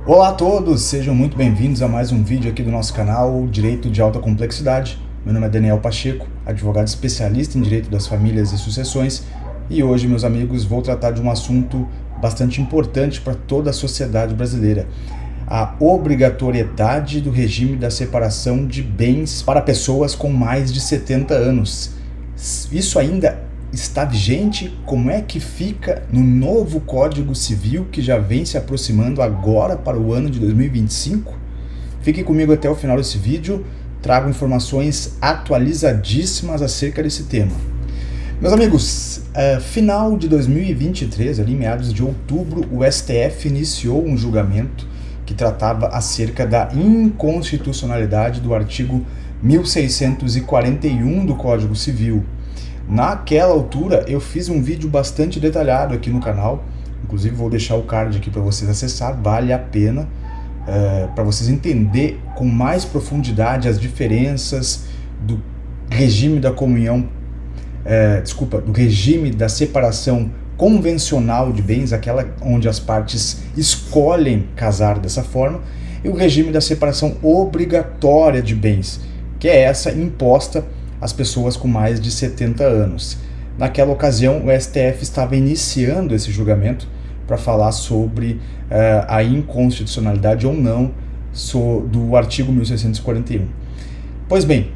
Olá a todos, sejam muito bem-vindos a mais um vídeo aqui do nosso canal Direito de Alta Complexidade. Meu nome é Daniel Pacheco, advogado especialista em Direito das Famílias e Sucessões, e hoje, meus amigos, vou tratar de um assunto bastante importante para toda a sociedade brasileira: a obrigatoriedade do regime da separação de bens para pessoas com mais de 70 anos. Isso ainda está vigente? Como é que fica no novo Código Civil que já vem se aproximando agora para o ano de 2025? Fique comigo até o final desse vídeo, trago informações atualizadíssimas acerca desse tema. Meus amigos, final de 2023, ali em meados de outubro, o STF iniciou um julgamento que tratava acerca da inconstitucionalidade do artigo 1641 do Código Civil. Naquela altura eu fiz um vídeo bastante detalhado aqui no canal, inclusive vou deixar o card aqui para vocês acessar, vale a pena para vocês entenderem com mais profundidade as diferenças do regime da comunhão, do regime da separação convencional de bens, aquela onde as partes escolhem casar dessa forma, e o regime da separação obrigatória de bens, que é essa imposta às pessoas com mais de 70 anos. Naquela ocasião, o STF estava iniciando esse julgamento para falar sobre a inconstitucionalidade ou não do artigo 1641. Pois bem,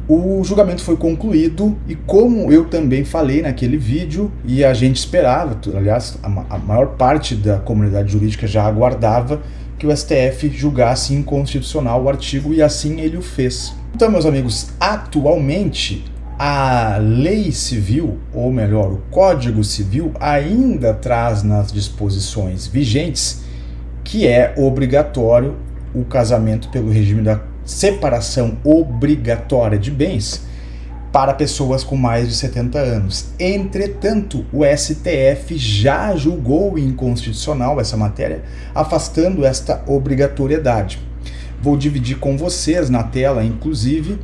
o julgamento foi concluído e, como eu também falei naquele vídeo, e a gente esperava, aliás, a maior parte da comunidade jurídica já aguardava que o STF julgasse inconstitucional o artigo, e assim ele o fez. Então, meus amigos, atualmente a lei civil, ou melhor, o Código Civil, ainda traz nas disposições vigentes que é obrigatório o casamento pelo regime da separação obrigatória de bens para pessoas com mais de 70 anos. Entretanto, o STF já julgou inconstitucional essa matéria, afastando esta obrigatoriedade. Vou dividir com vocês na tela, inclusive,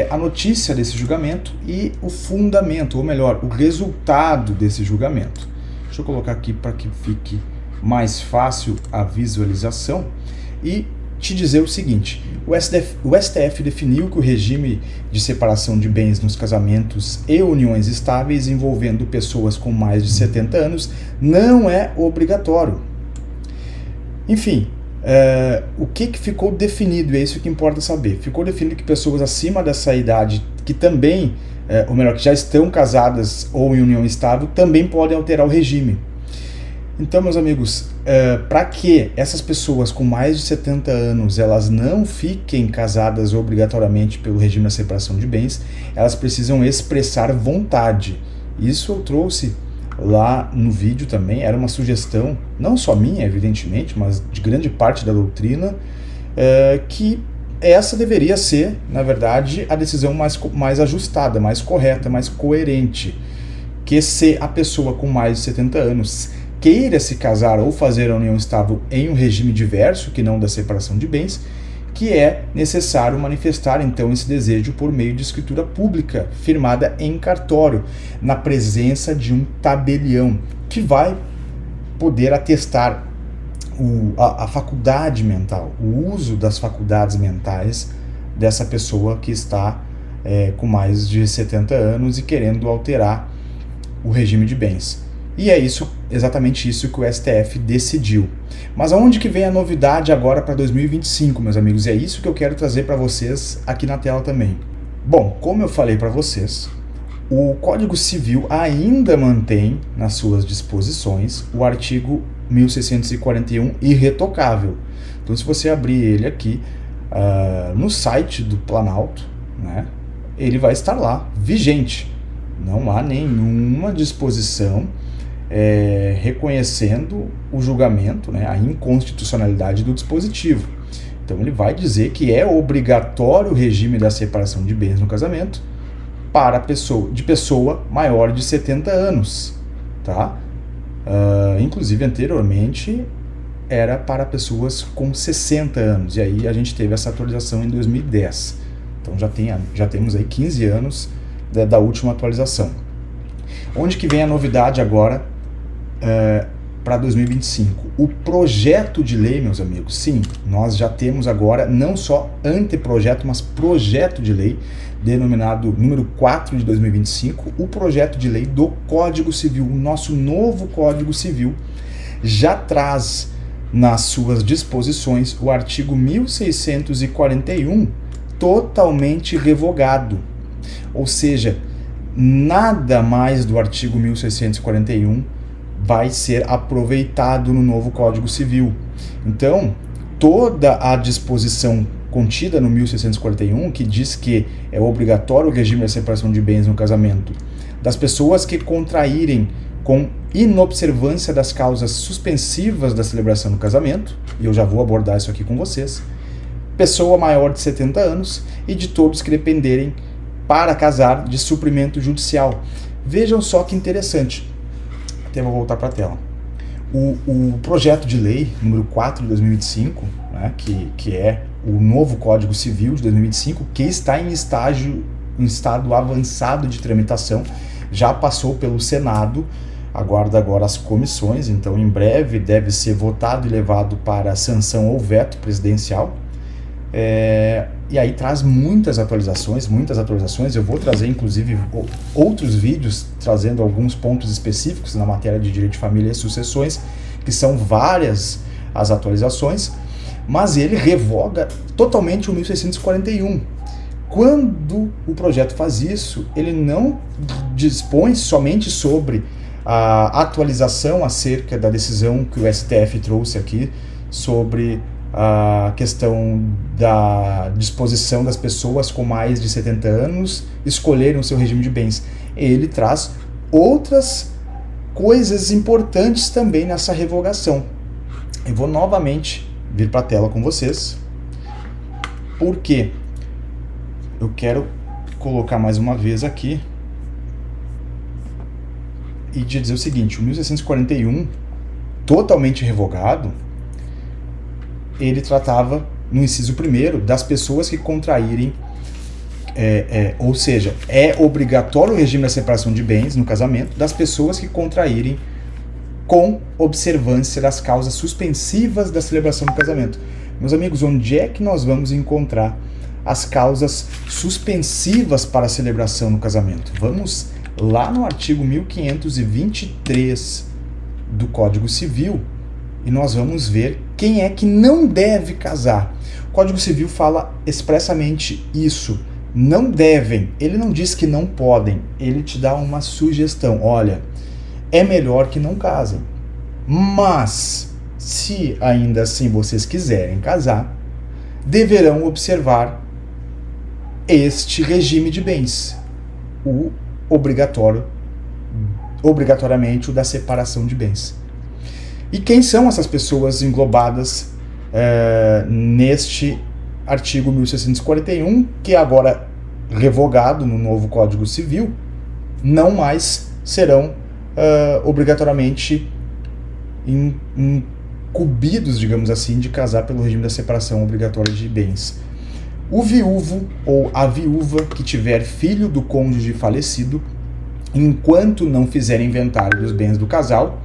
a notícia desse julgamento e o fundamento, ou melhor, o resultado desse julgamento. Deixa eu colocar aqui para que fique mais fácil a visualização e te dizer o seguinte: o STF definiu que o regime de separação de bens nos casamentos e uniões estáveis envolvendo pessoas com mais de 70 anos não é obrigatório. Enfim, o que ficou definido, é isso que importa saber. Ficou definido que pessoas acima dessa idade, que também, ou melhor, que já estão casadas ou em união estável, também podem alterar o regime. Então, meus amigos, para que essas pessoas com mais de 70 anos elas não fiquem casadas obrigatoriamente pelo regime da separação de bens, elas precisam expressar vontade. Isso eu trouxe lá no vídeo também, era uma sugestão, não só minha, evidentemente, mas de grande parte da doutrina, que essa deveria ser, na verdade, a decisão mais ajustada, mais correta, mais coerente. Que se a pessoa com mais de 70 anos queira se casar ou fazer a união estável em um regime diverso, que não da separação de bens, que é necessário manifestar então esse desejo por meio de escritura pública, firmada em cartório, na presença de um tabelião, que vai poder atestar a faculdade mental, o uso das faculdades mentais dessa pessoa que está com mais de 70 anos e querendo alterar o regime de bens. E é exatamente isso que o STF decidiu. Mas aonde que vem a novidade agora para 2025, meus amigos? E é isso que eu quero trazer para vocês aqui na tela também. Bom, como eu falei para vocês, o Código Civil ainda mantém nas suas disposições o artigo 1641 irretocável. Então, se você abrir ele aqui no site do Planalto, né, ele vai estar lá, vigente. Não há nenhuma disposição reconhecendo o julgamento, né, a inconstitucionalidade do dispositivo. Então ele vai dizer que é obrigatório o regime da separação de bens no casamento para pessoa maior de 70 anos, tá? Inclusive anteriormente era para pessoas com 60 anos, e aí a gente teve essa atualização em 2010. Então já temos aí 15 anos da última atualização. Onde que vem a novidade agora para 2025. O projeto de lei, meus amigos, sim, nós já temos agora não só anteprojeto, mas projeto de lei, denominado número 4 de 2025, o projeto de lei do Código Civil. O nosso novo Código Civil já traz nas suas disposições o artigo 1641 totalmente revogado. Ou seja, nada mais do artigo 1641 vai ser aproveitado no novo Código Civil. Então, toda a disposição contida no 1641, que diz que é obrigatório o regime da separação de bens no casamento, das pessoas que contraírem com inobservância das causas suspensivas da celebração do casamento, e eu já vou abordar isso aqui com vocês, pessoa maior de 70 anos e de todos que dependerem para casar de suprimento judicial. Vejam só que interessante. Até vou voltar para a tela. O projeto de lei número 4 de 2025, né, que é o novo Código Civil de 2025, que está em estado avançado de tramitação, já passou pelo Senado, aguarda agora as comissões, então em breve deve ser votado e levado para sanção ou veto presidencial. E aí traz muitas atualizações, eu vou trazer inclusive outros vídeos trazendo alguns pontos específicos na matéria de direito de família e sucessões, que são várias as atualizações, mas ele revoga totalmente o 1641. Quando o projeto faz isso, ele não dispõe somente sobre a atualização acerca da decisão que o STF trouxe aqui sobre a questão da disposição das pessoas com mais de 70 anos escolherem o seu regime de bens. Ele traz outras coisas importantes também nessa revogação. Eu vou novamente vir para a tela com vocês, porque eu quero colocar mais uma vez aqui e dizer o seguinte: o 1641, totalmente revogado, ele tratava, no inciso 1º, das pessoas que contraírem, ou seja, é obrigatório o regime da separação de bens no casamento das pessoas que contraírem com observância das causas suspensivas da celebração do casamento. Meus amigos, onde é que nós vamos encontrar as causas suspensivas para a celebração do casamento? Vamos lá no artigo 1523 do Código Civil, e nós vamos ver quem é que não deve casar. O Código Civil fala expressamente isso. Não devem. Ele não diz que não podem. Ele te dá uma sugestão. Olha, é melhor que não casem. Mas, se ainda assim vocês quiserem casar, deverão observar este regime de bens. O obrigatoriamente o da separação de bens. E quem são essas pessoas englobadas neste artigo 1641, que agora revogado no novo Código Civil, não mais serão obrigatoriamente incumbidos, digamos assim, de casar pelo regime da separação obrigatória de bens. O viúvo ou a viúva que tiver filho do cônjuge falecido, enquanto não fizer inventário dos bens do casal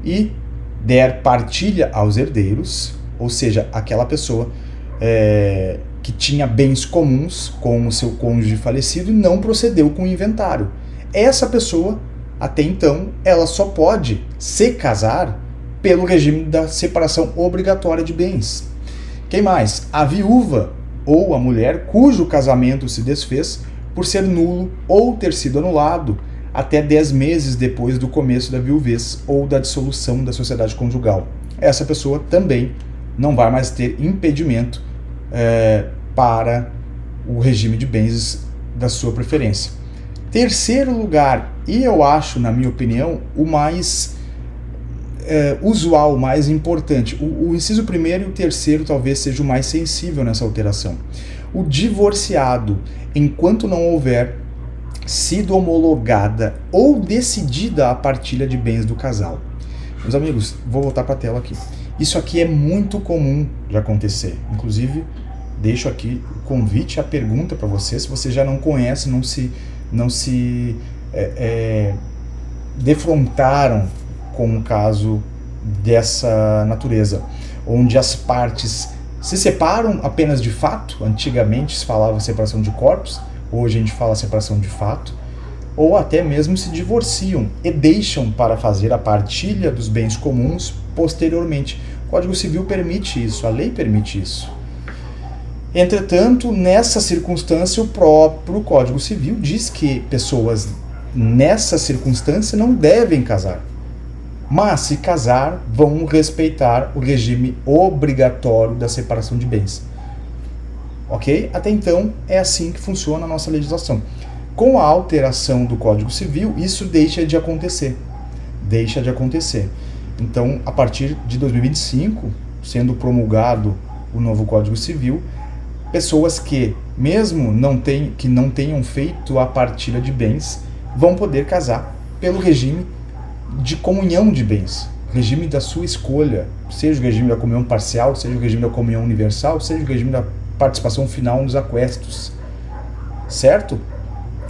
e der partilha aos herdeiros, ou seja, aquela pessoa que tinha bens comuns com o seu cônjuge falecido e não procedeu com o inventário. Essa pessoa, até então, ela só pode se casar pelo regime da separação obrigatória de bens. Quem mais? A viúva ou a mulher cujo casamento se desfez por ser nulo ou ter sido anulado até 10 meses depois do começo da viuvez ou da dissolução da sociedade conjugal. Essa pessoa também não vai mais ter impedimento para o regime de bens da sua preferência. Terceiro lugar, e eu acho, na minha opinião, o mais usual, o mais importante. O inciso 1º e o 3º talvez seja o mais sensível nessa alteração. O divorciado, enquanto não houver sido homologada ou decidida a partilha de bens do casal. Meus amigos, vou voltar para a tela aqui. Isso aqui é muito comum de acontecer. Inclusive, deixo aqui o convite, a pergunta para você, se você já não conhece, não se defrontaram com o caso dessa natureza, onde as partes se separam apenas de fato. Antigamente se falava separação de corpos, hoje a gente fala separação de fato, ou até mesmo se divorciam e deixam para fazer a partilha dos bens comuns posteriormente. O Código Civil permite isso, a lei permite isso. Entretanto, nessa circunstância, o próprio Código Civil diz que pessoas nessa circunstância não devem casar. Mas, se casar, vão respeitar o regime obrigatório da separação de bens. Ok? Até então, é assim que funciona a nossa legislação. Com a alteração do Código Civil, isso deixa de acontecer. Deixa de acontecer. Então, a partir de 2025, sendo promulgado o novo Código Civil, pessoas que, mesmo que não tenham feito a partilha de bens, vão poder casar pelo regime de comunhão de bens, regime da sua escolha, seja o regime da comunhão parcial, seja o regime da comunhão universal, seja o regime da participação final nos aquestos, certo?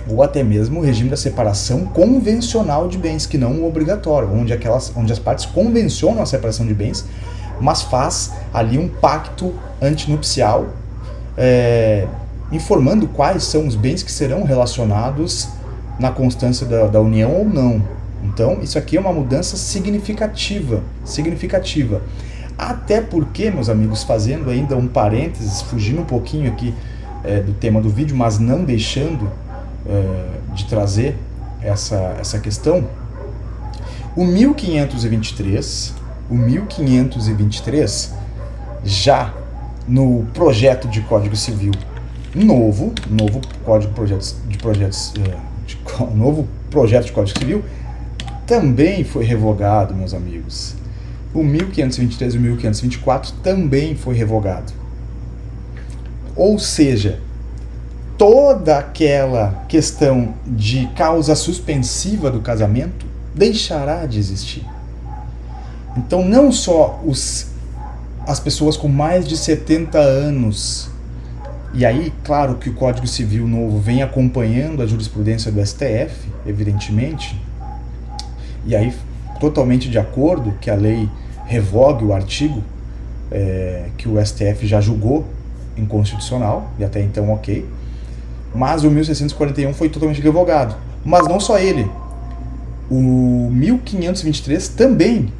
Ou até mesmo o regime da separação convencional de bens, que não o obrigatório, onde as partes convencionam a separação de bens, mas faz ali um pacto antinupcial, informando quais são os bens que serão relacionados na constância da união ou não. Então, isso aqui é uma mudança significativa. Até porque, meus amigos, fazendo ainda um parênteses, fugindo um pouquinho aqui do tema do vídeo, mas não deixando de trazer essa questão, o 1523, já no projeto de Código Civil novo projeto de Código Civil, também foi revogado, meus amigos. O 1523 e o 1524 também foi revogado. Ou seja, toda aquela questão de causa suspensiva do casamento deixará de existir. Então, não só as pessoas com mais de 70 anos, e aí, claro que o Código Civil novo vem acompanhando a jurisprudência do STF, evidentemente, e aí totalmente de acordo que a lei revogue o artigo que o STF já julgou inconstitucional, e até então ok, mas o 1641 foi totalmente revogado. Mas não só ele, o 1523 também,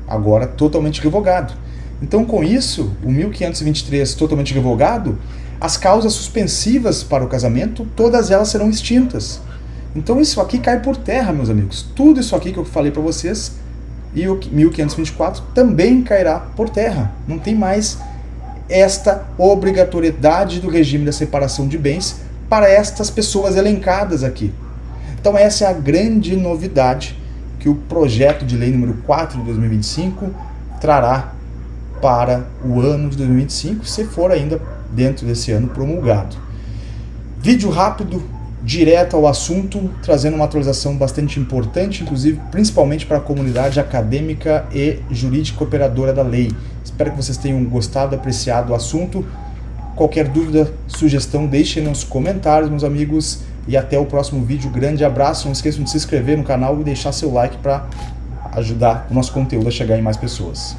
agora totalmente revogado. Então, com isso, o 1523 totalmente revogado, as causas suspensivas para o casamento, todas elas serão extintas. Então isso aqui cai por terra, meus amigos. Tudo isso aqui que eu falei para vocês, e o 1524 também cairá por terra. Não tem mais esta obrigatoriedade do regime da separação de bens para estas pessoas elencadas aqui. Então essa é a grande novidade que o projeto de lei número 4 de 2025 trará para o ano de 2025, se for ainda dentro desse ano promulgado. Vídeo rápido, direto ao assunto, trazendo uma atualização bastante importante, inclusive principalmente para a comunidade acadêmica e jurídica operadora da lei. Espero que vocês tenham gostado, apreciado o assunto. Qualquer dúvida, sugestão, deixem nos comentários, meus amigos, e até o próximo vídeo. Grande abraço, não esqueçam de se inscrever no canal e deixar seu like para ajudar o nosso conteúdo a chegar em mais pessoas.